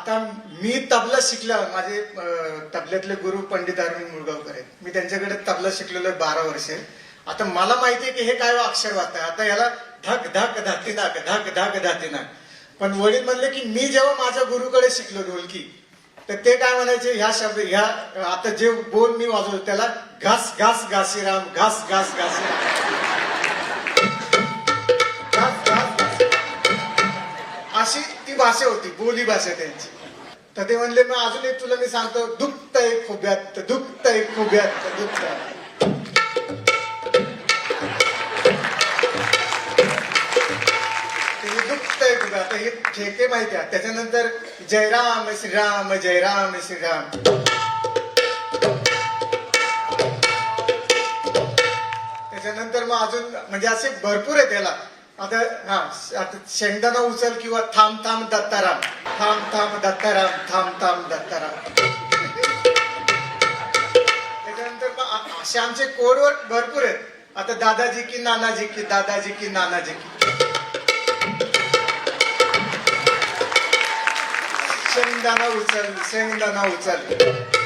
आता मी तबला शिकला, माझे तबल्यातले गुरु पंडित अरविंद मुळगावकर आहेत. मी त्यांच्याकडे तबला शिकलेलो 12 वर्षे. आता मला माहितीये की हे काय अक्षर वाटतं. आता याला धक धक धाती नाक, धक धक धाती नाक. पण वडील म्हणले की मी जेव्हा माझ्या गुरुकडे शिकलो ढोलकी, तर ते काय म्हणायचे, ह्या शब्द ह्या आता जे बोल मी वाजवतो त्याला घास घास घासीराम, घास घास घासीराम, घास घास. अशी ती भाषा होती, बोली भाषा त्यांची. तर ते म्हणले मग अजून एक तुला मी सांगतो, दुखतंय खुब्यात, दुखतंय खुब्यात, दुखतंय. दुखतंय खुब्यात, आता हे ठेके माहिती आहे. त्याच्यानंतर जयराम श्रीराम, जयराम श्रीराम. त्याच्यानंतर मग अजून म्हणजे असे भरपूर आहे त्याला. आता आता शेंगदाणा उचल किंवा थांब थांब दत्ताराम, थांब थांब दत्ताराम, थांब थांब दत्ताराम. त्याच्यानंतर मग असे आमचे कोडवर भरपूर आहेत. आता दादाजी की नानाजी की, दादाजी की नानाजी की. शेंगदाणा उचल, शेंगदाणा उचल.